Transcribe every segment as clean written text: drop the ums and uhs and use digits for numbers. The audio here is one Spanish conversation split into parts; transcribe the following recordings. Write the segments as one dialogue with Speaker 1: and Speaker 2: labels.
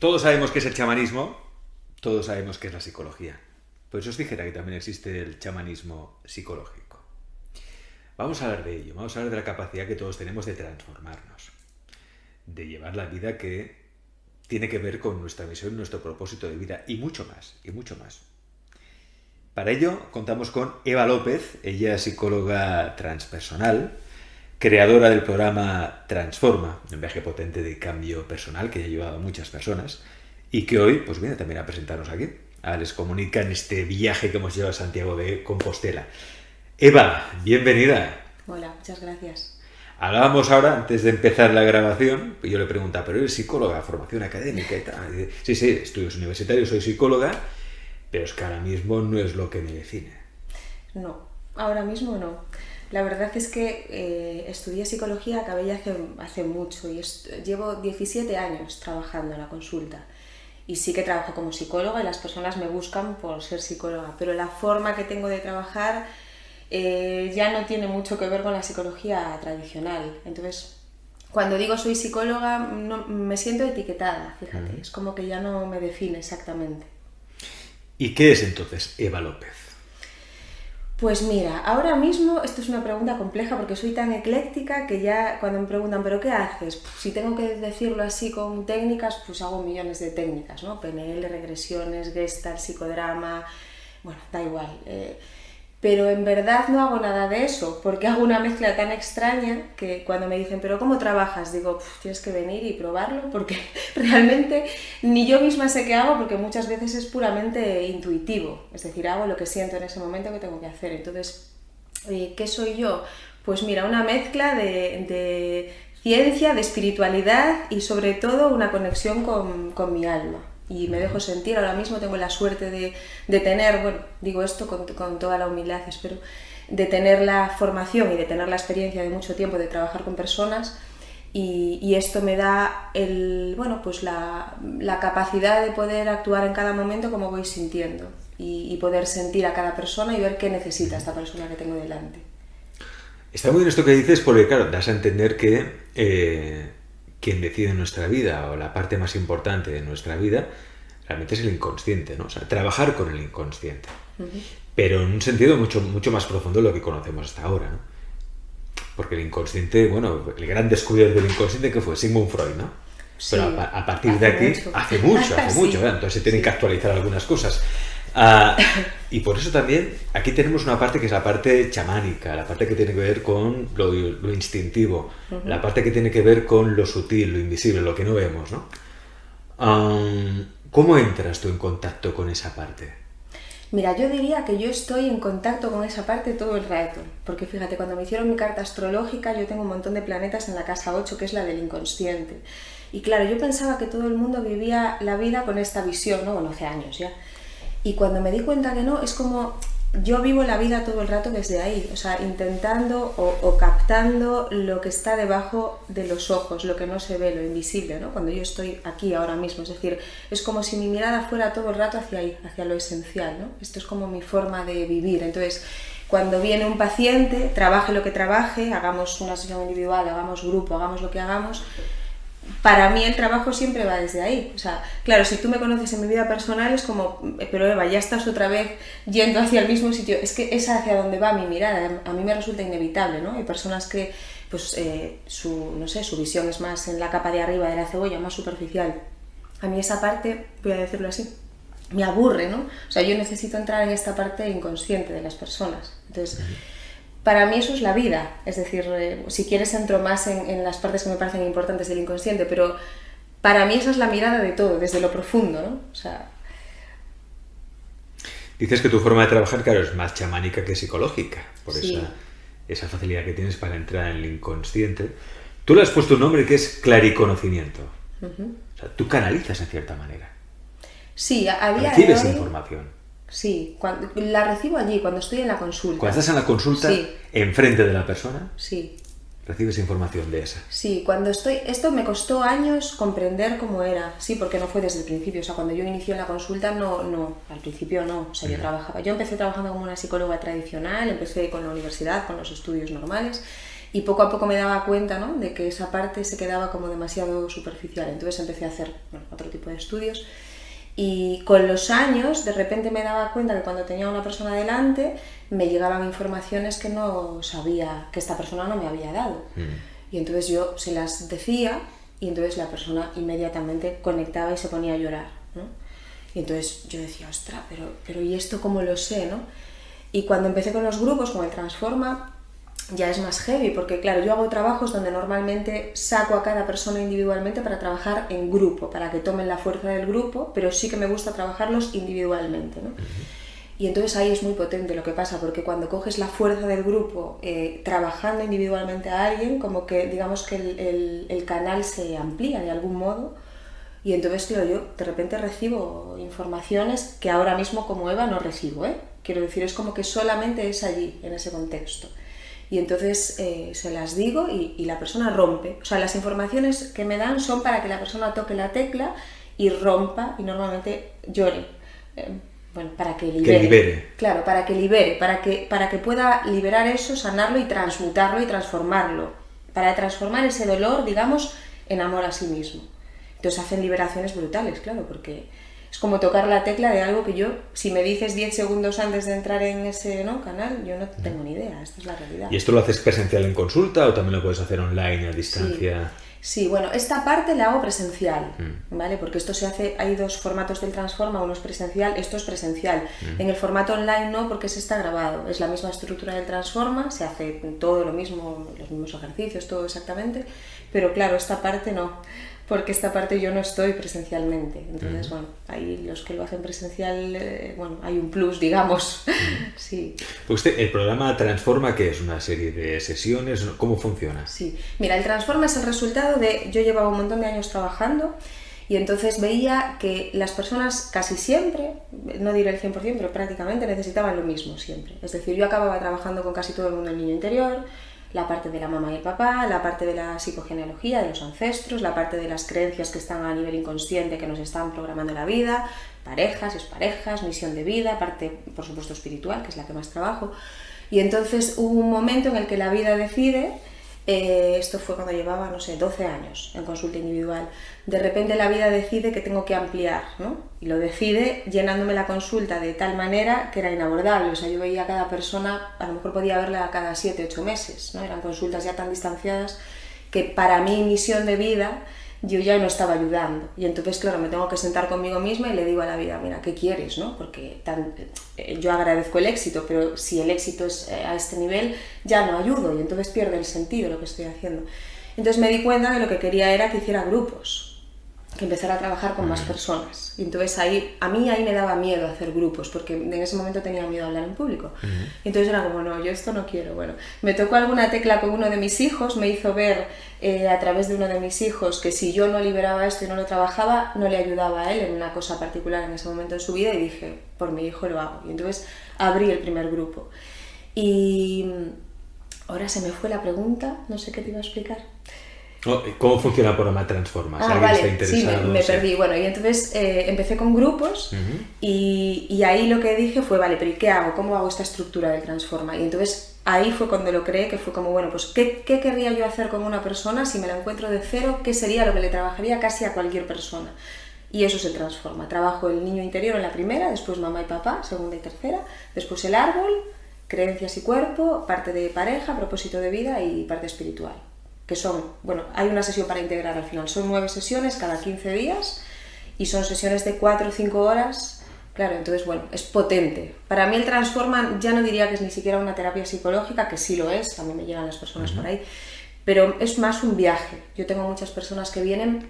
Speaker 1: Todos sabemos qué es el chamanismo, todos sabemos qué es la psicología. Por eso os dijera que también existe el chamanismo psicológico. Vamos a hablar de ello, vamos a hablar de la capacidad que todos tenemos de transformarnos, de llevar la vida que tiene que ver con nuestra misión, nuestro propósito de vida y mucho más, y mucho más. Para ello contamos con Eva López, ella es psicóloga transpersonal, creadora del programa Transforma, un viaje potente de cambio personal que ya ha ayudado a muchas personas y que hoy pues viene también a presentarnos aquí. Les comunica en este viaje que hemos llevado a Santiago de Compostela. Eva, bienvenida.
Speaker 2: Hola, muchas gracias.
Speaker 1: Hablábamos ahora, antes de empezar la grabación, yo le preguntaba, ¿pero eres psicóloga, formación académica y tal? Y dice, sí, estudios universitarios, soy psicóloga, pero es que ahora mismo no es lo que me define.
Speaker 2: No, ahora mismo no. La verdad es que estudié psicología, acabé ya hace mucho y llevo 17 años trabajando en la consulta. Y sí que trabajo como psicóloga y las personas me buscan por ser psicóloga, pero la forma que tengo de trabajar ya no tiene mucho que ver con la psicología tradicional. Entonces, cuando digo soy psicóloga, no, me siento etiquetada, fíjate, es como que ya no me define exactamente.
Speaker 1: ¿Y qué es entonces Eva López?
Speaker 2: Pues mira, ahora mismo esto es una pregunta compleja porque soy tan ecléctica que ya cuando me preguntan ¿pero qué haces? Pues, si tengo que decirlo así con técnicas, pues hago millones de técnicas, ¿no? PNL, regresiones, Gestalt, psicodrama, bueno, da igual. Pero en verdad no hago nada de eso porque hago una mezcla tan extraña que cuando me dicen ¿pero cómo trabajas? Digo, tienes que venir y probarlo porque realmente ni yo misma sé qué hago porque muchas veces es puramente intuitivo, es decir, hago lo que siento en ese momento que tengo que hacer. Entonces, ¿qué soy yo? Pues mira, una mezcla de ciencia, de espiritualidad y sobre todo una conexión con mi alma. Y me dejo sentir, ahora mismo tengo la suerte de tener, bueno, digo esto con toda la humildad, espero, de tener la formación y de tener la experiencia de mucho tiempo de trabajar con personas y esto me da pues la capacidad de poder actuar en cada momento como voy sintiendo y poder sentir a cada persona y ver qué necesita esta persona que tengo delante.
Speaker 1: Está muy bien esto que dices porque, claro, das a entender que quien decide nuestra vida o la parte más importante de nuestra vida realmente es el inconsciente, ¿no? O sea, trabajar con el inconsciente. Pero en un sentido mucho más profundo de lo que conocemos hasta ahora, ¿no? Porque el inconsciente, bueno, el gran descubridor del inconsciente que fue Sigmund Freud, ¿no?
Speaker 2: Sí,
Speaker 1: pero a partir de aquí, hace mucho,
Speaker 2: sí.
Speaker 1: ¿verdad? Entonces se tienen que actualizar algunas cosas. Y por eso también aquí tenemos una parte que es la parte chamánica, la parte que tiene que ver con lo instintivo, la parte que tiene que ver con lo sutil, lo invisible, lo que no vemos, ¿no? ¿Cómo entras tú en contacto con esa parte?
Speaker 2: Mira, yo diría que yo estoy en contacto con esa parte todo el rato, porque fíjate, cuando me hicieron mi carta astrológica yo tengo un montón de planetas en la casa 8, que es la del inconsciente. Y claro, yo pensaba que todo el mundo vivía la vida con esta visión, ¿no? Bueno, hace años ya. Y cuando me di cuenta que no, es como yo vivo la vida todo el rato desde ahí, o sea, intentando o captando lo que está debajo de los ojos, lo que no se ve, lo invisible, ¿no? Cuando yo estoy aquí ahora mismo, es decir, es como si mi mirada fuera todo el rato hacia ahí, hacia lo esencial, ¿no? Esto es como mi forma de vivir. Entonces, cuando viene un paciente, trabaje lo que trabaje, hagamos una sesión individual, hagamos grupo, hagamos lo que hagamos, para mí el trabajo siempre va desde ahí. O sea, claro, si tú me conoces en mi vida personal es como, pero Eva, ya estás otra vez yendo hacia el mismo sitio. Es que es hacia donde va mi mirada. A mí me resulta inevitable, ¿no? Hay personas que, pues, su visión es más en la capa de arriba de la cebolla, más superficial. A mí esa parte, voy a decirlo así, me aburre, ¿no? O sea, yo necesito entrar en esta parte inconsciente de las personas. Entonces, para mí eso es la vida, es decir, si quieres entro más en las partes que me parecen importantes del inconsciente, pero para mí esa es la mirada de todo, desde lo profundo, ¿no? O sea...
Speaker 1: Dices que tu forma de trabajar, claro, es más chamánica que psicológica, por
Speaker 2: Sí.
Speaker 1: esa facilidad que tienes para entrar en el inconsciente. Tú le has puesto un nombre que es clariconocimiento. O sea, tú canalizas en cierta manera.
Speaker 2: Sí, a día
Speaker 1: Recibes
Speaker 2: de hoy,
Speaker 1: información.
Speaker 2: Sí, la recibo allí, cuando estoy en la consulta.
Speaker 1: Cuando estás en la consulta,
Speaker 2: Sí.
Speaker 1: enfrente de la persona,
Speaker 2: Sí.
Speaker 1: recibes información de esa.
Speaker 2: Sí, cuando estoy... Esto me costó años comprender cómo era, sí, porque no fue desde el principio. O sea, cuando yo inicié en la consulta, no, al principio no. O sea, yo trabajaba... Yo empecé trabajando como una psicóloga tradicional, empecé con la universidad, con los estudios normales, Y poco a poco me daba cuenta, ¿no?, de que esa parte se quedaba como demasiado superficial. Entonces empecé a hacer otro tipo de estudios. Y con los años, de repente me daba cuenta que cuando tenía a una persona delante, me llegaban informaciones que no sabía, que esta persona no me había dado. Y entonces yo se las decía y entonces la persona inmediatamente conectaba y se ponía a llorar, ¿no? Y entonces yo decía, ostras, pero ¿y esto cómo lo sé, no? Y cuando empecé con los grupos, con el Transforma, ya es más heavy, porque claro, yo hago trabajos donde normalmente saco a cada persona individualmente para trabajar en grupo, para que tomen la fuerza del grupo, pero sí que me gusta trabajarlos individualmente, ¿no? Y entonces ahí es muy potente lo que pasa, porque cuando coges la fuerza del grupo trabajando individualmente a alguien, como que digamos que el canal se amplía de algún modo, y entonces claro, yo de repente recibo informaciones que ahora mismo como Eva no recibo, ¿eh? Quiero decir, es como que solamente es allí, en ese contexto. Y entonces se las digo y la persona rompe. O sea, las informaciones que me dan son para que la persona toque la tecla y rompa y normalmente llore. Bueno, para que libere.
Speaker 1: Que libere.
Speaker 2: Claro, para que libere, para que pueda liberar eso, sanarlo y transmutarlo y transformarlo. Para transformar ese dolor, digamos, en amor a sí mismo. Entonces hacen liberaciones brutales, claro, porque es como tocar la tecla de algo que yo, si me dices 10 segundos antes de entrar en ese, ¿no?, canal, yo no tengo ni idea, esta es la realidad.
Speaker 1: ¿Y esto lo haces presencial en consulta o también lo puedes hacer online, a distancia?
Speaker 2: Sí, bueno, esta parte la hago presencial, ¿vale? Porque esto se hace, hay dos formatos del Transforma, uno es presencial, esto es presencial. En el formato online no, porque se está grabado, es la misma estructura del Transforma, se hace todo lo mismo, los mismos ejercicios, todo exactamente, pero claro, esta parte no, porque esta parte yo no estoy presencialmente. Entonces, bueno, ahí los que lo hacen presencial, bueno, hay un plus, digamos. Sí.
Speaker 1: Usted, ¿el programa Transforma qué es? ¿Una serie de sesiones? ¿Cómo funciona?
Speaker 2: Sí. Mira, el Transforma es el resultado de... Yo llevaba un montón de años trabajando y entonces veía que las personas casi siempre, no diré el 100%, pero prácticamente necesitaban lo mismo siempre. Es decir, yo acababa trabajando con casi todo el mundo el niño interior, la parte de la mamá y el papá, la parte de la psicogenealogía, de los ancestros, la parte de las creencias que están a nivel inconsciente que nos están programando la vida, parejas, exparejas, misión de vida, parte, por supuesto, espiritual, que es la que más trabajo. Y entonces hubo un momento en el que la vida decide, esto fue cuando llevaba, no sé, 12 años en consulta individual, de repente la vida decide que tengo que ampliar, ¿no? Y lo decide llenándome la consulta de tal manera que era inabordable. O sea, yo veía a cada persona, a lo mejor podía verla cada 7, 8 meses, ¿no? Eran consultas ya tan distanciadas que para mi misión de vida yo ya no estaba ayudando. Y entonces, claro, me tengo que sentar conmigo misma y le digo a la vida, mira, ¿qué quieres, no? Porque yo agradezco el éxito, pero si el éxito es a este nivel, ya no ayudo y entonces pierde el sentido lo que estoy haciendo. Entonces me di cuenta que lo que quería era que hiciera grupos, que empezara a trabajar con más personas. Y entonces a mí me daba miedo hacer grupos, porque en ese momento tenía miedo a hablar en público. Y entonces era como, no, yo esto no quiero. Bueno, me tocó alguna tecla con uno de mis hijos, me hizo ver a través de uno de mis hijos que si yo no liberaba esto y no lo trabajaba, no le ayudaba a él en una cosa particular en ese momento en su vida, y dije, por mi hijo lo hago. Y entonces abrí el primer grupo. Y ahora se me fue la pregunta, no sé qué te iba a explicar.
Speaker 1: ¿Cómo funciona el programa Transforma? Si alguien
Speaker 2: vale,
Speaker 1: está interesado,
Speaker 2: sí, me perdí. Bueno, y entonces empecé con grupos y ahí lo que dije fue, vale, pero ¿y qué hago? ¿Cómo hago esta estructura del Transforma? Y entonces ahí fue cuando lo creé, que fue como, bueno, pues ¿qué querría yo hacer con una persona si me la encuentro de cero? ¿Qué sería lo que le trabajaría casi a cualquier persona? Y eso se transforma. Trabajo el niño interior en la primera, después mamá y papá, segunda y tercera, después el árbol, creencias y cuerpo, parte de pareja, propósito de vida y parte espiritual. Que son, bueno, hay una sesión para integrar al final, son 9 sesiones cada 15 días y son sesiones de 4 o 5 horas, claro, entonces bueno, es potente. Para mí el Transforma ya no diría que es ni siquiera una terapia psicológica, que sí lo es, también me llegan las personas por ahí, pero es más un viaje. Yo tengo muchas personas que vienen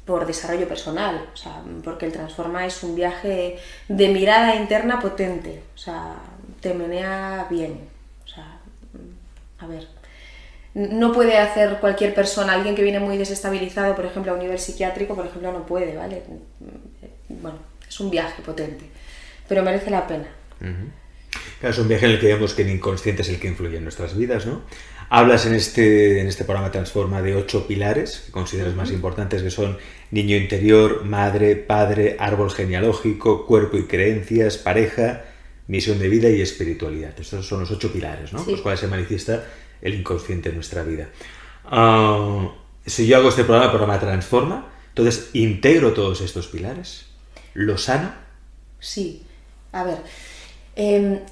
Speaker 2: por desarrollo personal, o sea, porque el Transforma es un viaje de mirada interna potente, o sea, te menea bien, o sea, a ver... No puede hacer cualquier persona, alguien que viene muy desestabilizado, por ejemplo, a un nivel psiquiátrico, por ejemplo, no puede, ¿vale? Bueno, es un viaje potente, pero merece la pena.
Speaker 1: Claro, es un viaje en el que vemos que el inconsciente es el que influye en nuestras vidas, ¿no? Hablas en este programa Transforma de 8 pilares que consideras más importantes, que son niño interior, madre, padre, árbol genealógico, cuerpo y creencias, pareja, misión de vida y espiritualidad. Estos son los 8 pilares, ¿no?
Speaker 2: Sí.
Speaker 1: Los cuales se manifiesta el inconsciente en nuestra vida. Si yo hago este programa, el programa transforma, entonces integro todos estos pilares, lo sano.
Speaker 2: Sí, a ver,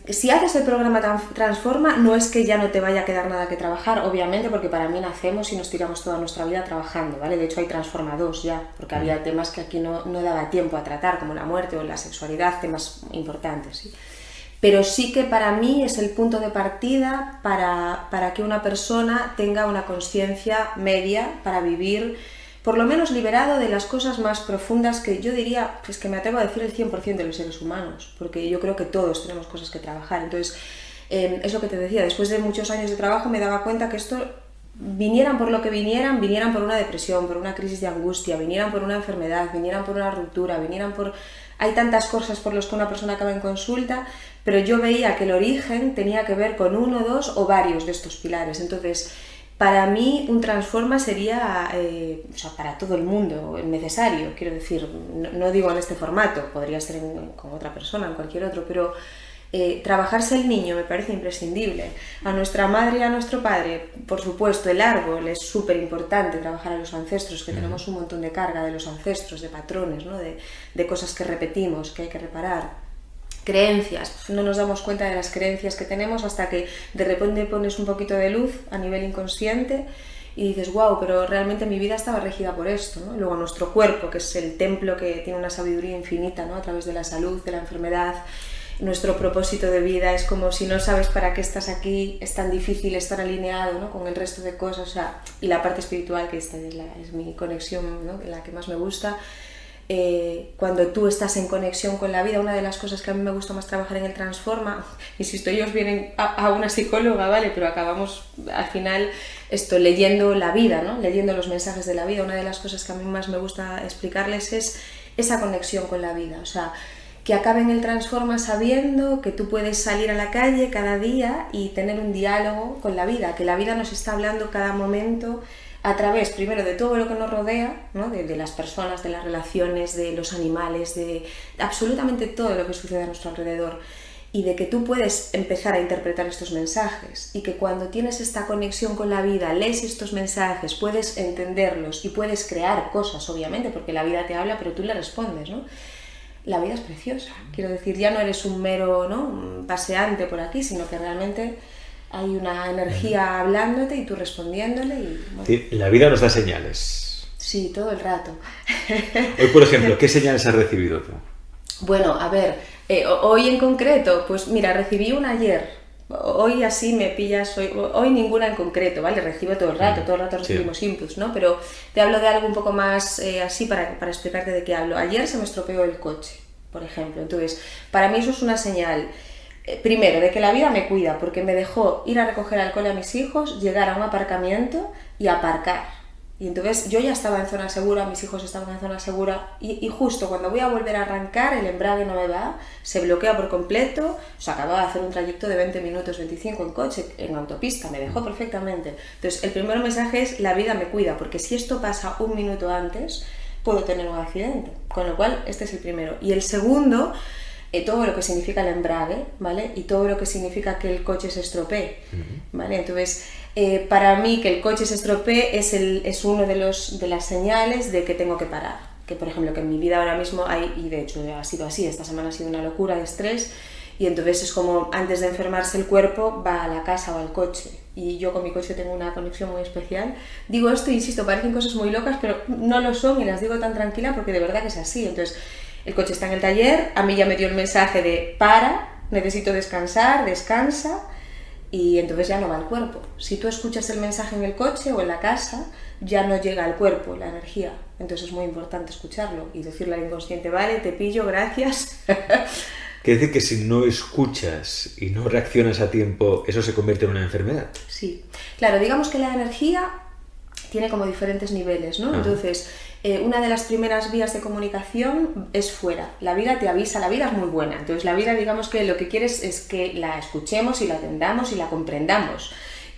Speaker 2: si haces el programa Transforma, no es que ya no te vaya a quedar nada que trabajar, obviamente, porque para mí nacemos y nos tiramos toda nuestra vida trabajando, ¿vale? De hecho hay Transforma 2 ya, porque había temas que aquí no daba tiempo a tratar, como la muerte o la sexualidad, temas importantes, ¿sí? Pero sí que para mí es el punto de partida para que una persona tenga una conciencia media para vivir, por lo menos liberado de las cosas más profundas que yo diría, pues que me atrevo a decir el 100% de los seres humanos, porque yo creo que todos tenemos cosas que trabajar. Entonces, es lo que te decía, después de muchos años de trabajo me daba cuenta que esto, vinieran por lo que vinieran por una depresión, por una crisis de angustia, vinieran por una enfermedad, vinieran por una ruptura, vinieran por... Hay tantas cosas por las que una persona acaba en consulta, pero yo veía que el origen tenía que ver con uno, dos o varios de estos pilares. Entonces, para mí un transforma sería, o sea, para todo el mundo, necesario, quiero decir, no digo en este formato, podría ser con otra persona, en cualquier otro, pero trabajarse el niño me parece imprescindible. A nuestra madre y a nuestro padre, por supuesto, el árbol es súper importante, trabajar a los ancestros, que tenemos un montón de carga de los ancestros, de patrones, ¿no? de cosas que repetimos, que hay que reparar. Creencias, no nos damos cuenta de las creencias que tenemos hasta que de repente pones un poquito de luz a nivel inconsciente y dices, wow, pero realmente mi vida estaba regida por esto, ¿no? Luego nuestro cuerpo, que es el templo que tiene una sabiduría infinita, ¿no? A través de la salud, de la enfermedad. Nuestro propósito de vida es como si no sabes para qué estás aquí, es tan difícil estar alineado, ¿no? Con el resto de cosas, o sea, y la parte espiritual, que esta es mi conexión, ¿no? La que más me gusta. Cuando tú estás en conexión con la vida, una de las cosas que a mí me gusta más trabajar en el Transforma, insisto, ellos vienen a una psicóloga, ¿vale? Pero acabamos al final leyendo la vida, ¿no? Leyendo los mensajes de la vida. Una de las cosas que a mí más me gusta explicarles es esa conexión con la vida, o sea, que acaben el Transforma sabiendo que tú puedes salir a la calle cada día y tener un diálogo con la vida, que la vida nos está hablando cada momento a través, primero, de todo lo que nos rodea, ¿no? de las personas, de las relaciones, de los animales, de absolutamente todo lo que sucede a nuestro alrededor, y de que tú puedes empezar a interpretar estos mensajes, y que cuando tienes esta conexión con la vida, lees estos mensajes, puedes entenderlos y puedes crear cosas, obviamente, porque la vida te habla, pero tú le respondes, ¿no? La vida es preciosa, quiero decir, ya no eres un mero, ¿no? Un paseante por aquí, sino que realmente hay una energía hablándote y tú respondiéndole. Y, bueno.
Speaker 1: Sí, la vida nos da señales.
Speaker 2: Sí, todo el rato.
Speaker 1: Hoy, por ejemplo, ¿qué señales has recibido tú?
Speaker 2: Bueno, a ver, hoy en concreto, pues mira, recibí una ayer. Hoy así me pillas, hoy ninguna en concreto, ¿vale? Recibo todo el rato recibimos sí. Inputs, ¿no? Pero te hablo de algo un poco más así para explicarte de qué hablo. Ayer se me estropeó el coche, por ejemplo. Entonces, para mí eso es una señal, primero, de que la vida me cuida, porque me dejó ir a recoger al cole a mis hijos, llegar a un aparcamiento y aparcar. Y entonces yo ya estaba en zona segura, mis hijos estaban en zona segura y justo cuando voy a volver a arrancar el embrague no me va, se bloquea por completo, o sea, acababa de hacer un trayecto de 20 minutos, 25 en coche, en autopista, me dejó perfectamente. Entonces el primer mensaje es la vida me cuida, porque si esto pasa un minuto antes puedo tener un accidente, con lo cual este es el primero. Y el segundo, todo lo que significa el embrague, ¿vale? Y todo lo que significa que el coche se estropee, ¿vale? Entonces, para mí que el coche se estropee es uno de las señales de que tengo que parar. Que, por ejemplo, que en mi vida ahora mismo hay, y de hecho ha sido así, esta semana ha sido una locura de estrés, y entonces es como antes de enfermarse el cuerpo va a la casa o al coche. Y yo con mi coche tengo una conexión muy especial. Digo esto, insisto, parecen cosas muy locas, pero no lo son y las digo tan tranquila porque de verdad que es así. Entonces, el coche está en el taller, a mí ya me dio el mensaje de para, necesito descansar, descansa, y entonces ya no va al cuerpo. Si tú escuchas el mensaje en el coche o en la casa, ya no llega al cuerpo la energía. Entonces es muy importante escucharlo y decirle al inconsciente, vale, te pillo, gracias.
Speaker 1: Quiere decir que si no escuchas y no reaccionas a tiempo, eso se convierte en una enfermedad.
Speaker 2: Sí, claro, digamos que la energía tiene como diferentes niveles, ¿no? Entonces, una de las primeras vías de comunicación es fuera. La vida te avisa, la vida es muy buena. Entonces la vida, digamos que lo que quieres es que la escuchemos y la atendamos y la comprendamos.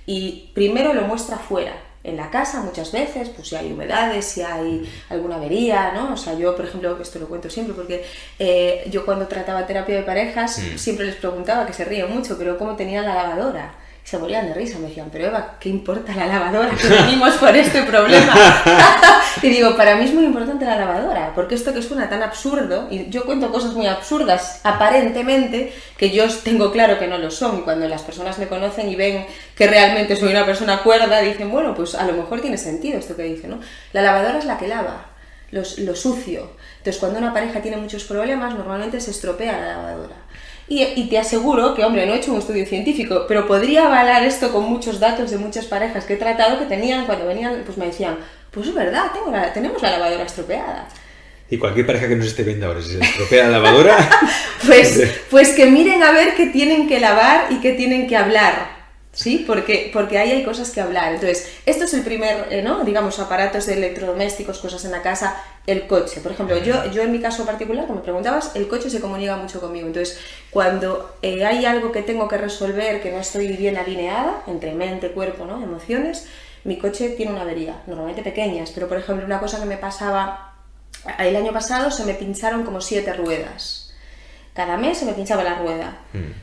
Speaker 2: Y primero lo muestra fuera. En la casa muchas veces, pues si hay humedades, si hay alguna avería, ¿no? O sea, yo, por ejemplo, esto lo cuento siempre porque yo cuando trataba terapia de parejas siempre les preguntaba, que se ríen mucho, pero cómo tenían la lavadora. Se morían de risa, me decían, pero Eva, ¿qué importa la lavadora? Que venimos por este problema. Y digo, para mí es muy importante la lavadora, porque esto que suena tan absurdo, y yo cuento cosas muy absurdas, aparentemente, que yo tengo claro que no lo son, y cuando las personas me conocen y ven que realmente soy una persona cuerda, dicen, bueno, pues a lo mejor tiene sentido esto que dice, ¿no? La lavadora es la que lava lo sucio. Entonces, cuando una pareja tiene muchos problemas, normalmente se estropea la lavadora. Y te aseguro que, hombre, no he hecho un estudio científico, pero podría avalar esto con muchos datos de muchas parejas que he tratado que tenían, cuando venían, pues me decían, pues es verdad, tenemos la lavadora estropeada.
Speaker 1: Y cualquier pareja que nos esté viendo ahora, si se estropea la lavadora...
Speaker 2: pues que miren a ver qué tienen que lavar y qué tienen que hablar. ¿Sí? Porque ahí hay cosas que hablar. Entonces, esto es el primer, ¿no? Digamos, aparatos de electrodomésticos, cosas en la casa, el coche. Por ejemplo, yo en mi caso particular, que me preguntabas, el coche se comunica mucho conmigo. Entonces, cuando hay algo que tengo que resolver, que no estoy bien alineada, entre mente, cuerpo, ¿no? Emociones, mi coche tiene una avería, normalmente pequeñas, pero por ejemplo, una cosa que me pasaba, el año pasado se me pincharon como 7 ruedas. Cada mes se me pinchaba la rueda.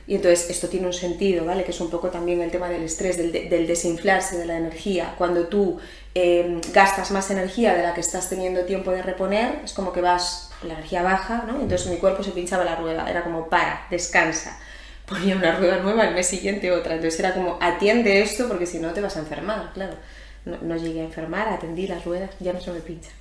Speaker 2: Y entonces esto tiene un sentido, ¿vale? Que es un poco también el tema del estrés, del desinflarse de la energía. Cuando tú gastas más energía de la que estás teniendo tiempo de reponer, es como que la energía baja, ¿no? Entonces mi cuerpo se pinchaba la rueda, era como descansa. Ponía una rueda nueva, al mes siguiente otra. Entonces era como, atiende esto porque si no te vas a enfermar, claro. No llegué a enfermar, atendí las ruedas, ya no se me pinchan.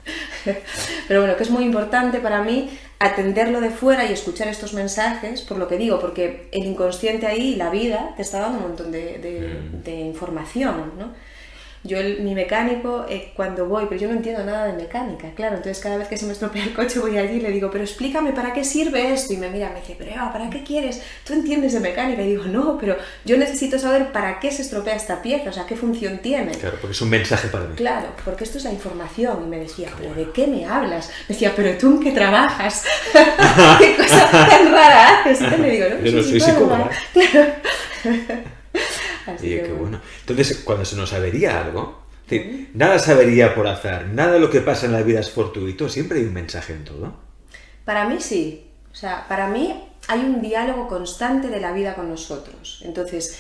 Speaker 2: Pero bueno, que es muy importante para mí atenderlo de fuera y escuchar estos mensajes, por lo que digo, porque el inconsciente ahí, la vida, te está dando un montón de información, ¿no? Yo, mi mecánico, cuando voy, pero yo no entiendo nada de mecánica, claro, entonces cada vez que se me estropea el coche voy allí y le digo, pero explícame para qué sirve esto, y me mira, me dice, pero Eva, ¿para qué quieres? ¿Tú entiendes de mecánica? Y digo, no, pero yo necesito saber para qué se estropea esta pieza, o sea, qué función tiene.
Speaker 1: Claro, porque es un mensaje para mí.
Speaker 2: Claro, porque esto es la información, y me decía, pero ¿de qué me hablas? Me decía, pero tú en qué trabajas, qué cosa tan rara haces, y le digo, no,
Speaker 1: yo no soy psicóloga.
Speaker 2: Claro.
Speaker 1: Así que bueno. Entonces, cuando se nos avería algo, nada se avería por azar, nada de lo que pasa en la vida es fortuito, siempre hay un mensaje en todo.
Speaker 2: Para mí sí, o sea, para mí hay un diálogo constante de la vida con nosotros. Entonces,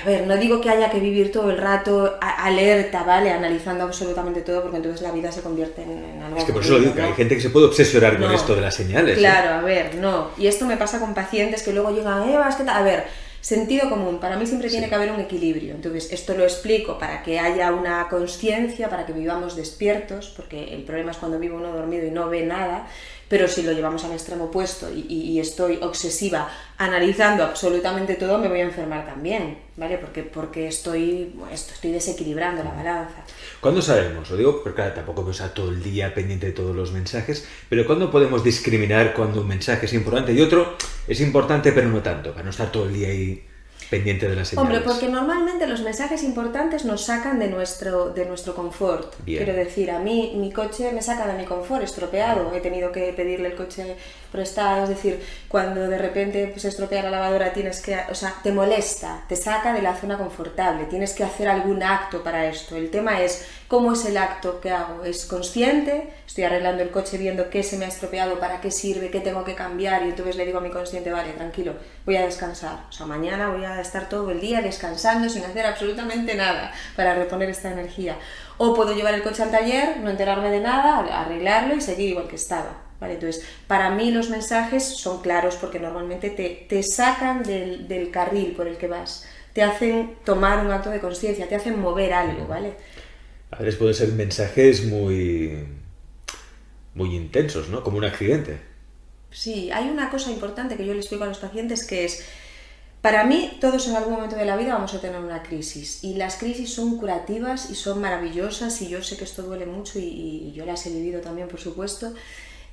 Speaker 2: a ver, no digo que haya que vivir todo el rato alerta, ¿vale? Analizando absolutamente todo, porque entonces la vida se convierte en algo...
Speaker 1: Es que por eso lo digo, que hay gente que se puede obsesionar con esto de las señales.
Speaker 2: Claro, a ver, no. Y esto me pasa con pacientes que luego llegan, Eva, es que tal... A ver, sentido común, para mí siempre tiene que haber un equilibrio. Entonces, esto lo explico para que haya una consciencia, para que vivamos despiertos, porque el problema es cuando vive uno dormido y no ve nada, pero si lo llevamos al extremo opuesto y estoy obsesiva analizando absolutamente todo, me voy a enfermar también, ¿vale? Porque estoy desequilibrando la balanza.
Speaker 1: ¿Cuándo sabemos? Lo digo porque claro, tampoco puedo estar todo el día pendiente de todos los mensajes, pero ¿cuándo podemos discriminar cuando un mensaje es importante y otro es importante pero no tanto, para no estar todo el día ahí pendiente de las señales?
Speaker 2: Hombre, porque normalmente los mensajes importantes nos sacan de nuestro confort.
Speaker 1: Bien.
Speaker 2: Quiero decir, a mí mi coche me saca de mi confort, estropeado, he tenido que pedirle el coche prestado, es decir, cuando de repente se estropea la lavadora te molesta, te saca de la zona confortable, tienes que hacer algún acto para esto. El tema es, ¿cómo es el acto que hago? ¿Es consciente? Estoy arreglando el coche viendo qué se me ha estropeado, para qué sirve, qué tengo que cambiar, y entonces le digo a mi consciente, vale, tranquilo, voy a descansar. O sea, mañana voy a estar todo el día descansando sin hacer absolutamente nada para reponer esta energía. O puedo llevar el coche al taller, no enterarme de nada, arreglarlo y seguir igual que estaba. ¿Vale? Entonces, para mí los mensajes son claros porque normalmente te sacan del carril por el que vas, te hacen tomar un acto de conciencia, te hacen mover algo, ¿vale?
Speaker 1: A veces pueden ser mensajes muy intensos, ¿no? Como un accidente.
Speaker 2: Sí, hay una cosa importante que yo les explico a los pacientes que es, para mí todos en algún momento de la vida vamos a tener una crisis y las crisis son curativas y son maravillosas y yo sé que esto duele mucho y yo las he vivido también, por supuesto,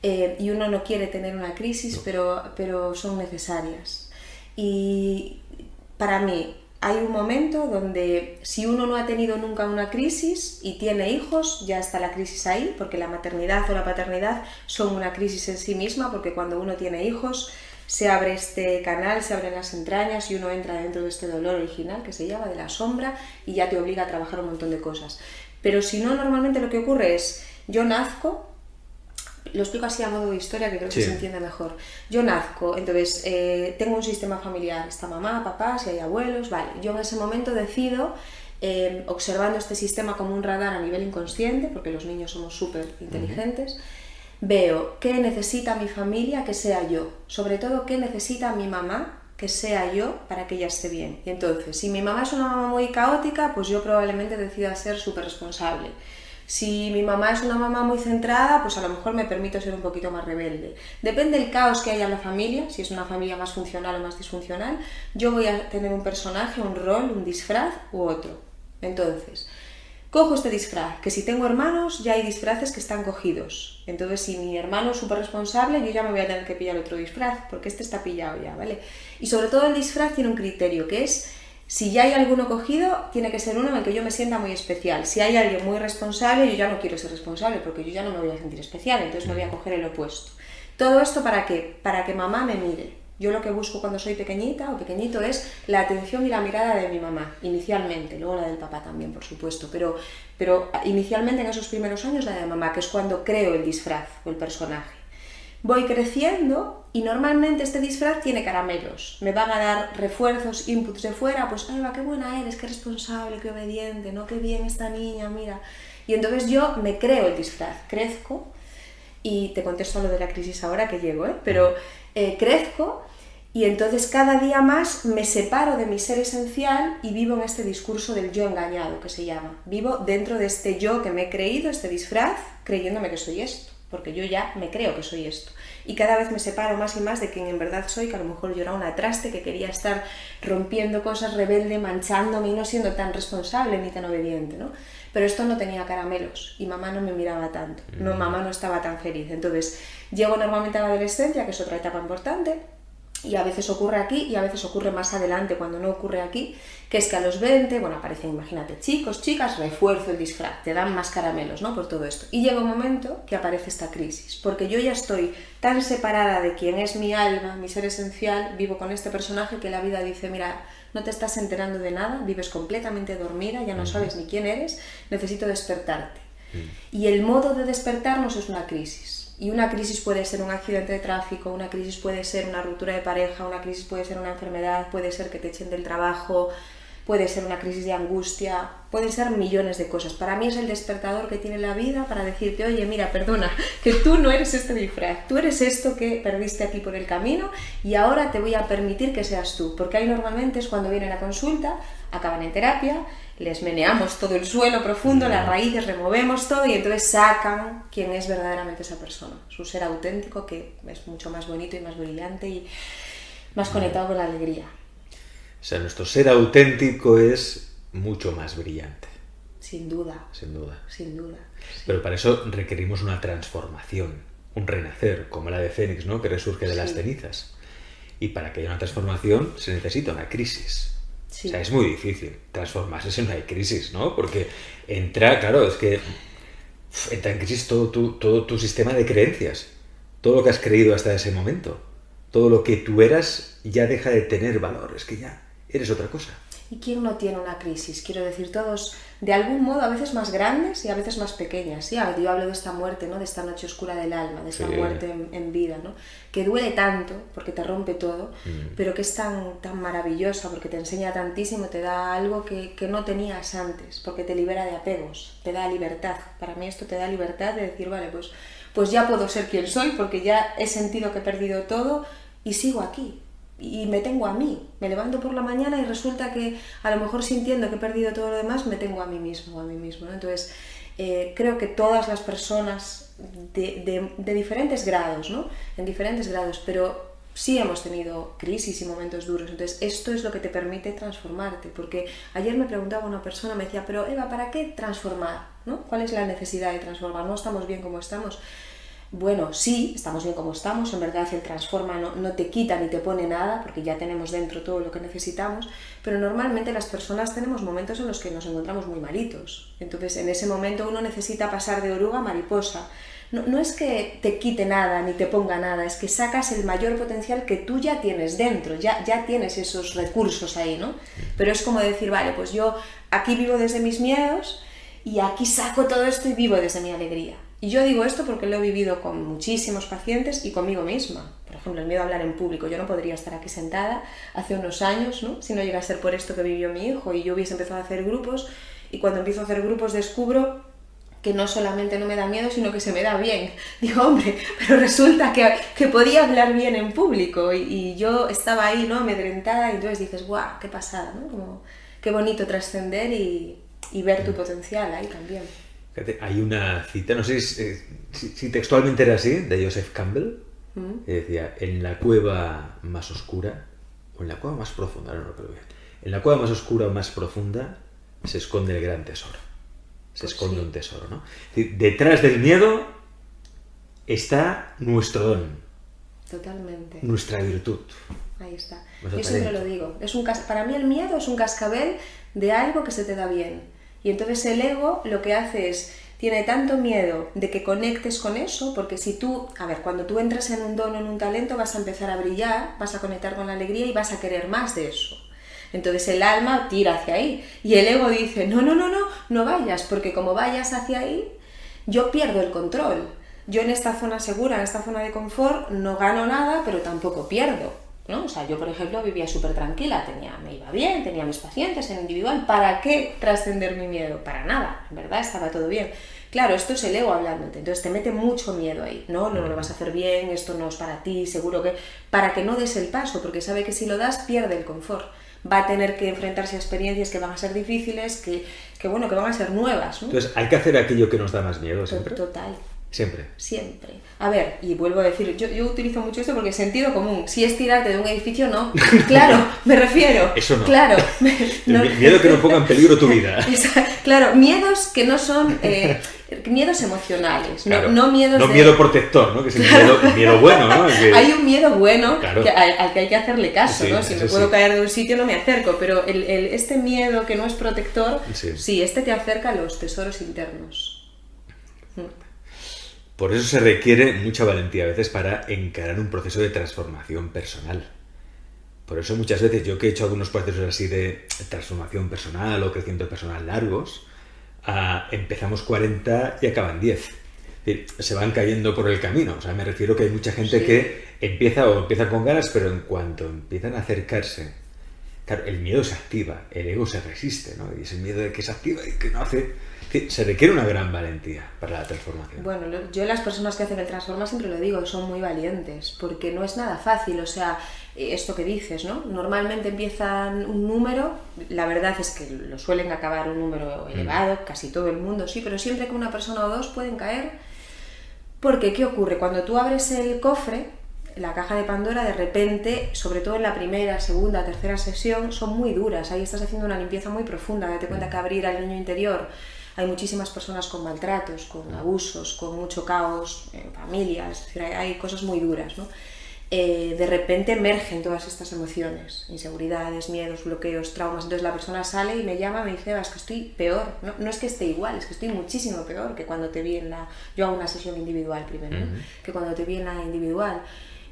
Speaker 2: y uno no quiere tener una crisis, pero son necesarias. Y para mí hay un momento donde si uno no ha tenido nunca una crisis y tiene hijos, ya está la crisis ahí, porque la maternidad o la paternidad son una crisis en sí misma, porque cuando uno tiene hijos se abre este canal, se abren las entrañas y uno entra dentro de este dolor original que se llama de la sombra y ya te obliga a trabajar un montón de cosas. Pero si no, normalmente lo que ocurre es, yo nazco, lo explico así a modo de historia que creo que
Speaker 1: Sí.
Speaker 2: se entiende mejor. Yo nazco, entonces tengo un sistema familiar, está mamá, papá, si hay abuelos, vale. Yo en ese momento decido, observando este sistema como un radar a nivel inconsciente, porque los niños somos súper inteligentes, veo qué necesita mi familia que sea yo, sobre todo qué necesita mi mamá que sea yo para que ella esté bien. Y entonces, si mi mamá es una mamá muy caótica, pues yo probablemente decida ser súper responsable. Si mi mamá es una mamá muy centrada, pues a lo mejor me permito ser un poquito más rebelde. Depende del caos que haya en la familia, si es una familia más funcional o más disfuncional, yo voy a tener un personaje, un rol, un disfraz u otro. Entonces, cojo este disfraz, que si tengo hermanos ya hay disfraces que están cogidos. Entonces, si mi hermano es súper responsable, yo ya me voy a tener que pillar otro disfraz, porque este está pillado ya, ¿vale? Y sobre todo el disfraz tiene un criterio, que es, si ya hay alguno cogido, tiene que ser uno en el que yo me sienta muy especial. Si hay alguien muy responsable, yo ya no quiero ser responsable, porque yo ya no me voy a sentir especial, entonces me voy a coger el opuesto. ¿Todo esto para qué? Para que mamá me mire. Yo lo que busco cuando soy pequeñita o pequeñito es la atención y la mirada de mi mamá, inicialmente, luego la del papá también, por supuesto, pero inicialmente en esos primeros años la de mamá, que es cuando creo el disfraz o el personaje. Voy creciendo y normalmente este disfraz tiene caramelos, me van a dar refuerzos, inputs de fuera, pues ¡ay, va, qué buena eres, qué responsable, qué obediente, no, qué bien esta niña, mira! Y entonces yo me creo el disfraz, crezco, y te contesto a lo de la crisis ahora que llego, pero crezco y entonces cada día más me separo de mi ser esencial y vivo en este discurso del yo engañado, que se llama. Vivo dentro de este yo que me he creído, este disfraz, creyéndome que soy esto, porque yo ya me creo que soy esto. Y cada vez me separo más y más de quien en verdad soy, que a lo mejor yo era una traste, que quería estar rompiendo cosas, rebelde, manchándome y no siendo tan responsable ni tan obediente, ¿no? Pero esto no tenía caramelos y mamá no me miraba tanto, no, mamá no estaba tan feliz. Entonces llego normalmente a la adolescencia, que es otra etapa importante, y a veces ocurre aquí y a veces ocurre más adelante cuando no ocurre aquí, que es que a los 20, bueno, aparecen, imagínate, chicos, chicas, refuerzo el disfraz, te dan más caramelos, ¿no? Por todo esto. Y llega un momento que aparece esta crisis, porque yo ya estoy tan separada de quién es mi alma, mi ser esencial, vivo con este personaje que la vida dice, mira, no te estás enterando de nada, vives completamente dormida, ya no sabes ni quién eres, necesito despertarte. Y el modo de despertarnos es una crisis. Y una crisis puede ser un accidente de tráfico, una crisis puede ser una ruptura de pareja, una crisis puede ser una enfermedad, puede ser que te echen del trabajo, puede ser una crisis de angustia, pueden ser millones de cosas. Para mí es el despertador que tiene la vida para decirte, oye, mira, perdona, que tú no eres este disfraz, tú eres esto que perdiste aquí por el camino y ahora te voy a permitir que seas tú. Porque ahí normalmente es cuando vienen a consulta, acaban en terapia, les meneamos todo el suelo profundo, las raíces, removemos todo y entonces sacan quién es verdaderamente esa persona, su ser auténtico, que es mucho más bonito y más brillante y más conectado con la alegría.
Speaker 1: O sea, nuestro ser auténtico es mucho más brillante.
Speaker 2: Sin duda.
Speaker 1: Sin duda.
Speaker 2: Sin duda. Sí.
Speaker 1: Pero para eso requerimos una transformación, un renacer, como la de Fénix, ¿no? Que resurge de las cenizas. Y para que haya una transformación se necesita una crisis. Sí. O sea, es muy difícil transformarse si no hay crisis, ¿no? Porque entra, claro, es que entra en crisis todo tu sistema de creencias, todo lo que has creído hasta ese momento, todo lo que tú eras ya deja de tener valor, es que ya eres otra cosa.
Speaker 2: ¿Y quién no tiene una crisis? Quiero decir, todos, de algún modo, a veces más grandes y a veces más pequeñas. ¿Sí? Yo hablo de esta muerte, ¿no? De esta noche oscura del alma, de esta muerte en vida, ¿no? Que duele tanto, porque te rompe todo, pero que es tan maravillosa, porque te enseña tantísimo, te da algo que no tenías antes, porque te libera de apegos, te da libertad. Para mí esto te da libertad de decir, vale, pues ya puedo ser quien soy, porque ya he sentido que he perdido todo y sigo aquí. Y me tengo a mí, me levanto por la mañana y resulta que a lo mejor sintiendo que he perdido todo lo demás, me tengo a mí mismo, ¿no? Entonces, creo que todas las personas de diferentes grados, ¿no? En diferentes grados, pero sí hemos tenido crisis y momentos duros. Entonces, esto es lo que te permite transformarte, porque ayer me preguntaba una persona, me decía, pero Eva, ¿para qué transformar? ¿No? ¿Cuál es la necesidad de transformar? ¿No estamos bien como estamos? Bueno, sí, estamos bien como estamos, en verdad el transforma no te quita ni te pone nada, porque ya tenemos dentro todo lo que necesitamos, pero normalmente las personas tenemos momentos en los que nos encontramos muy malitos. Entonces, en ese momento uno necesita pasar de oruga a mariposa. No es que te quite nada ni te ponga nada, es que sacas el mayor potencial que tú ya tienes dentro, ya tienes esos recursos ahí, ¿no? Pero es como decir, vale, pues yo aquí vivo desde mis miedos y aquí saco todo esto y vivo desde mi alegría. Y yo digo esto porque lo he vivido con muchísimos pacientes y conmigo misma. Por ejemplo, el miedo a hablar en público. Yo no podría estar aquí sentada hace unos años, ¿no? Si no llega a ser por esto que vivió mi hijo y yo hubiese empezado a hacer grupos, y cuando empiezo a hacer grupos descubro que no solamente no me da miedo, sino que se me da bien. Digo, hombre, pero resulta que podía hablar bien en público y yo estaba ahí, ¿no? Amedrentada, y entonces dices, ¡guau! ¡Qué pasada!, ¿no? Como, qué bonito trascender y ver tu potencial ahí también.
Speaker 1: Fíjate, hay una cita, no sé si textualmente era así, de Joseph Campbell, que decía, en la cueva más oscura, o en la cueva más profunda, no recuerdo bien, en la cueva más oscura o más profunda se esconde el gran tesoro. Se esconde un tesoro, ¿no? Es decir, detrás del miedo está nuestro don.
Speaker 2: Totalmente.
Speaker 1: Nuestra virtud.
Speaker 2: Ahí está.
Speaker 1: Nuestro
Speaker 2: Yo siempre
Speaker 1: talento.
Speaker 2: lo digo. Para mí el miedo es un cascabel de algo que se te da bien. Y entonces el ego lo que hace es, tiene tanto miedo de que conectes con eso, porque si tú, cuando tú entras en un don o en un talento, vas a empezar a brillar, vas a conectar con la alegría y vas a querer más de eso. Entonces el alma tira hacia ahí y el ego dice, no vayas, porque como vayas hacia ahí, yo pierdo el control. Yo en esta zona segura, en esta zona de confort, no gano nada, pero tampoco pierdo, ¿no? O sea, yo por ejemplo vivía súper tranquila, me iba bien, tenía mis pacientes en individual. ¿Para qué trascender mi miedo? Para nada, en verdad estaba todo bien. Claro, esto es el ego hablándote, entonces te mete mucho miedo ahí. No lo vas a hacer bien, esto no es para ti, seguro que... Para que no des el paso, porque sabe que si lo das, pierde el confort. Va a tener que enfrentarse a experiencias que van a ser difíciles, que van a ser nuevas, ¿no?
Speaker 1: Entonces, ¿hay que hacer aquello que nos da más miedo siempre?
Speaker 2: Total.
Speaker 1: Siempre.
Speaker 2: Siempre. A ver, y vuelvo a decir, yo utilizo mucho esto porque es sentido común. Si es tirarte de un edificio, no. Claro, me refiero.
Speaker 1: Eso no.
Speaker 2: Claro.
Speaker 1: Miedo que no ponga en peligro tu vida.
Speaker 2: Claro, miedos que no son... miedos emocionales,
Speaker 1: claro.
Speaker 2: no miedos
Speaker 1: no
Speaker 2: de...
Speaker 1: miedo protector, ¿no? Que es el miedo bueno, ¿no?
Speaker 2: Hay un miedo bueno,
Speaker 1: claro,
Speaker 2: al que hay que hacerle caso,
Speaker 1: sí,
Speaker 2: ¿no? Si me puedo caer de un sitio no me acerco, pero este miedo que no es protector, sí, este te acerca a los tesoros internos.
Speaker 1: Por eso se requiere mucha valentía a veces para encarar un proceso de transformación personal. Por eso muchas veces yo que he hecho algunos procesos así de transformación personal o crecimiento personal largos, empezamos 40 y acaban 10. Es decir, se van cayendo por el camino. O sea, me refiero que hay mucha gente que empieza con ganas, pero en cuanto empiezan a acercarse, claro, el miedo se activa, el ego se resiste, ¿no? Y es el miedo de que se activa y que no hace... Se requiere una gran valentía para la transformación.
Speaker 2: Bueno, yo las personas que hacen el transforma siempre lo digo, son muy valientes, porque no es nada fácil, o sea, esto que dices, ¿no? Normalmente empiezan un número, la verdad es que lo suelen acabar un número elevado, casi todo el mundo, sí, pero siempre que una persona o dos pueden caer, porque ¿qué ocurre? Cuando tú abres el cofre, la caja de Pandora, de repente, sobre todo en la primera, segunda, tercera sesión, son muy duras, ahí estás haciendo una limpieza muy profunda, date cuenta que abrir al niño interior... Hay muchísimas personas con maltratos, con abusos, con mucho caos en familias, es decir, hay cosas muy duras, ¿no? De repente emergen todas estas emociones, inseguridades, miedos, bloqueos, traumas, entonces la persona sale y me llama, me dice, es que estoy peor, no es que esté igual, es que estoy muchísimo peor que cuando te vi en la... Yo hago una sesión individual primero, ¿no? Que cuando te vi en la individual.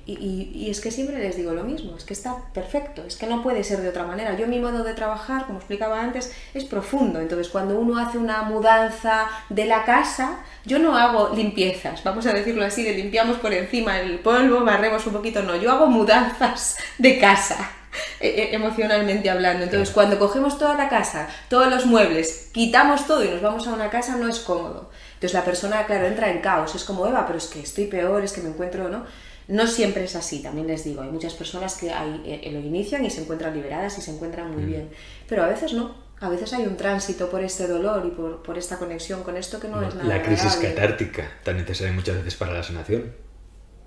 Speaker 2: Y es que siempre les digo lo mismo, es que está perfecto, es que no puede ser de otra manera. Yo mi modo de trabajar, como explicaba antes, es profundo. Entonces cuando uno hace una mudanza de la casa, yo no hago limpiezas, vamos a decirlo así, de limpiamos por encima el polvo, barremos un poquito, no, yo hago mudanzas de casa. Emocionalmente hablando. Entonces cuando cogemos toda la casa, todos los muebles, quitamos todo y nos vamos a una casa, no es cómodo. Entonces la persona, claro, entra en caos, es como, Eva, pero es que estoy peor, es que me encuentro, ¿no? No siempre es así, también les digo, hay muchas personas que lo inician y se encuentran liberadas y se encuentran muy bien, pero a veces no, a veces hay un tránsito por este dolor y por esta conexión con esto que no es nada
Speaker 1: La crisis
Speaker 2: agradable.
Speaker 1: catártica, tan necesaria muchas veces para la sanación.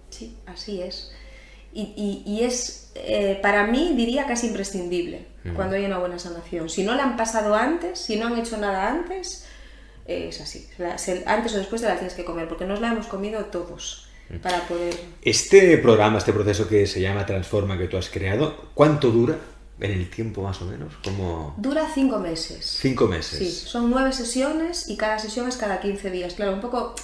Speaker 2: Sí, así es. Y es, para mí, diría casi imprescindible cuando hay una buena sanación. Si no la han pasado antes, si no han hecho nada antes, es así. Antes o después te la tienes que comer, porque nos la hemos comido todos. Para poder...
Speaker 1: Este programa, este proceso que se llama Transforma, que tú has creado, ¿cuánto dura en el tiempo más o menos? ¿Cómo?
Speaker 2: Dura 5 meses.
Speaker 1: 5 meses.
Speaker 2: Sí, son 9 sesiones y cada sesión es cada 15 días. Claro, un poco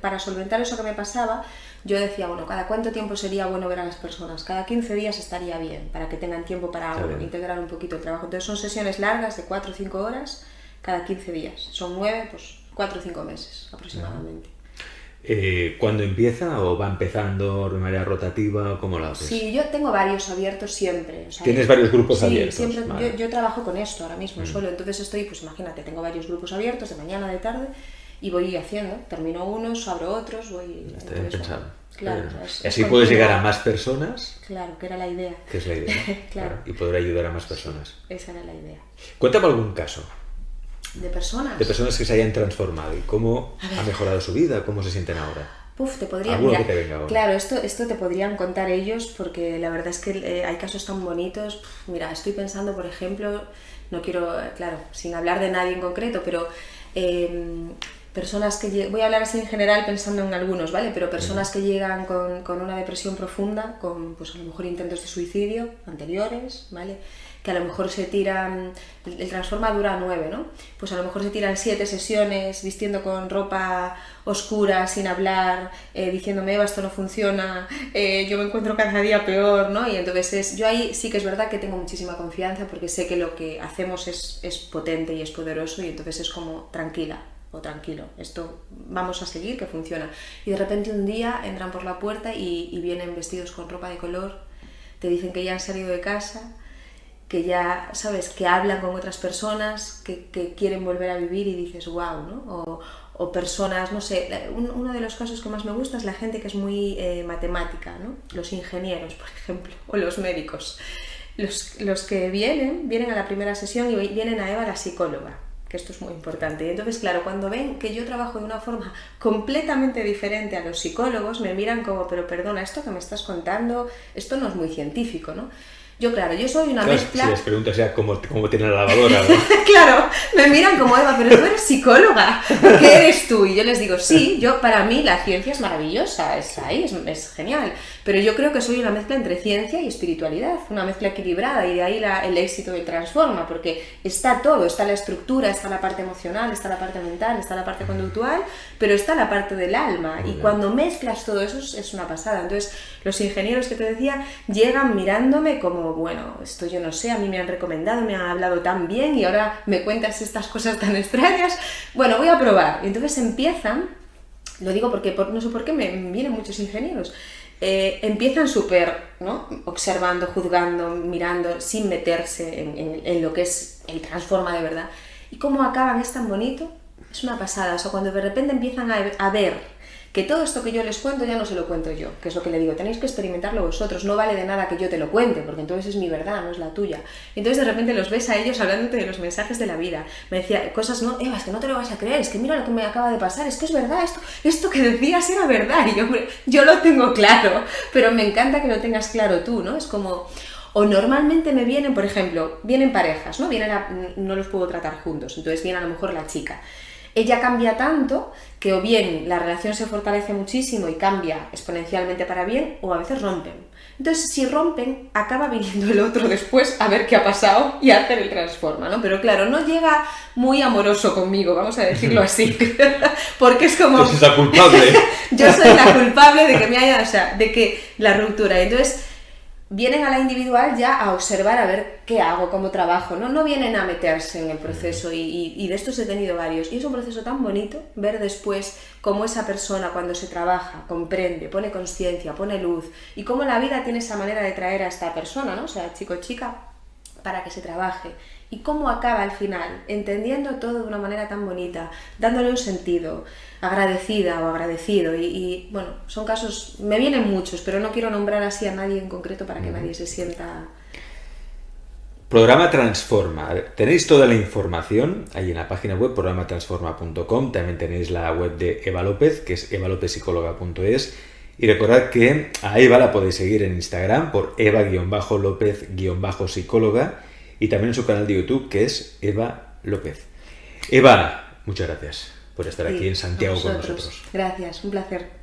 Speaker 2: para solventar eso que me pasaba, yo decía, bueno, ¿cada cuánto tiempo sería bueno ver a las personas? Cada 15 días estaría bien, para que tengan tiempo para integrar un poquito el trabajo. Entonces son sesiones largas de 4 o 5 horas cada 15 días. Son 9, pues 4 o 5 meses aproximadamente.
Speaker 1: ¿Cuándo empieza o va empezando de manera rotativa? ¿Cómo lo haces?
Speaker 2: Sí, yo tengo varios abiertos siempre. O sea,
Speaker 1: ¿Tienes varios grupos
Speaker 2: sí,
Speaker 1: abiertos?
Speaker 2: Siempre,
Speaker 1: Vale.
Speaker 2: yo trabajo con esto ahora mismo solo, entonces estoy, pues imagínate, tengo varios grupos abiertos de mañana, de tarde, y voy haciendo, termino unos, abro otros, voy...
Speaker 1: Está bien pensado.
Speaker 2: Claro,
Speaker 1: Y así puedes llegar a más personas.
Speaker 2: Claro, que era la idea.
Speaker 1: Que es la idea.
Speaker 2: Claro.
Speaker 1: Y poder ayudar a más personas.
Speaker 2: Esa era la idea.
Speaker 1: Cuéntame algún caso.
Speaker 2: ¿De personas?
Speaker 1: De personas que se hayan transformado y cómo ha mejorado su vida, cómo se sienten ahora.
Speaker 2: Te podría...
Speaker 1: ¿Alguno
Speaker 2: Mira,
Speaker 1: que te venga ahora?
Speaker 2: Claro, esto te podrían contar ellos porque la verdad es que hay casos tan bonitos. Mira, estoy pensando, por ejemplo, no quiero, claro, sin hablar de nadie en concreto, pero personas que... Voy a hablar así en general pensando en algunos, ¿vale? Pero personas que llegan con una depresión profunda, con pues a lo mejor intentos de suicidio anteriores, ¿vale? Que a lo mejor se tiran, el Transforma dura 9, ¿no? Pues a lo mejor se tiran 7 sesiones vistiendo con ropa oscura, sin hablar, diciéndome, Eva, esto no funciona, yo me encuentro cada día peor, ¿no? Y entonces yo ahí sí que es verdad que tengo muchísima confianza porque sé que lo que hacemos es potente y es poderoso y entonces es como tranquila o tranquilo, esto vamos a seguir, que funciona. Y de repente un día entran por la puerta y vienen vestidos con ropa de color, te dicen que ya han salido de casa, que ya, ¿sabes?, que hablan con otras personas, que quieren volver a vivir y dices, wow, ¿no? O personas, no sé, uno de los casos que más me gusta es la gente que es muy matemática, ¿no? Los ingenieros, por ejemplo, o los médicos. Los que vienen a la primera sesión y vienen a Eva, la psicóloga, que esto es muy importante. Y entonces, claro, cuando ven que yo trabajo de una forma completamente diferente a los psicólogos, me miran como, pero perdona, esto que me estás contando, esto no es muy científico, ¿no? Yo, claro, yo soy una mezcla...
Speaker 1: Si les preguntas ya cómo tiene la lavadora, ¿no?
Speaker 2: Claro, me miran como, Eva, pero tú eres psicóloga, ¿qué eres tú? Y yo les digo, sí, para mí la ciencia es maravillosa, está ahí, es genial, pero yo creo que soy una mezcla entre ciencia y espiritualidad, una mezcla equilibrada, y de ahí el éxito del Transforma, porque está todo, está la estructura, está la parte emocional, está la parte mental, está la parte conductual, pero está la parte del alma, y cuando mezclas todo eso es una pasada. Entonces, los ingenieros que te decía llegan mirándome como, bueno, esto yo no sé, a mí me han recomendado, me han hablado tan bien y ahora me cuentas estas cosas tan extrañas, bueno, voy a probar. Y entonces empiezan, lo digo porque no sé por qué me vienen muchos ingenieros, empiezan súper, ¿no?, observando, juzgando, mirando, sin meterse en lo que es el Transforma de verdad. Y cómo acaban es tan bonito, es una pasada. O sea, cuando de repente empiezan a ver que todo esto que yo les cuento ya no se lo cuento yo, que es lo que le digo, tenéis que experimentarlo vosotros, no vale de nada que yo te lo cuente, porque entonces es mi verdad, no es la tuya. Entonces de repente los ves a ellos hablándote de los mensajes de la vida. Me decía cosas, no, Eva, es que no te lo vas a creer, es que mira lo que me acaba de pasar, es que es verdad, esto que decías era verdad, y yo lo tengo claro, pero me encanta que lo tengas claro tú, ¿no? Es como... O normalmente me vienen, por ejemplo, vienen parejas, ¿no? No los puedo tratar juntos, entonces viene a lo mejor la chica. Ella cambia tanto que o bien la relación se fortalece muchísimo y cambia exponencialmente para bien, o a veces rompen. Entonces, si rompen, acaba viniendo el otro después a ver qué ha pasado y a hacer el Transforma, ¿no? Pero claro, no llega muy amoroso conmigo, vamos a decirlo así, porque es como...
Speaker 1: Tú eres la culpable.
Speaker 2: Yo soy la culpable de que me haya, o sea, de que la ruptura. Entonces, vienen a la individual ya a observar a ver qué hago, cómo trabajo, no vienen a meterse en el proceso y de estos he tenido varios. Y es un proceso tan bonito ver después cómo esa persona cuando se trabaja, comprende, pone conciencia, pone luz y cómo la vida tiene esa manera de traer a esta persona, ¿no? O sea, chico o chica, para que se trabaje. Y cómo acaba al final, entendiendo todo de una manera tan bonita, dándole un sentido, agradecida o agradecido. Y bueno, son casos, me vienen muchos, pero no quiero nombrar así a nadie en concreto para que nadie se sienta...
Speaker 1: Programa Transforma. Tenéis toda la información ahí en la página web, programatransforma.com. También tenéis la web de Eva López, que es evalopezpsicóloga.es. Y recordad que a Eva la podéis seguir en Instagram por Eva-López-psicóloga y también en su canal de YouTube, que es Eva López. Eva, muchas gracias por estar aquí en Santiago con nosotros.
Speaker 2: Gracias, un placer.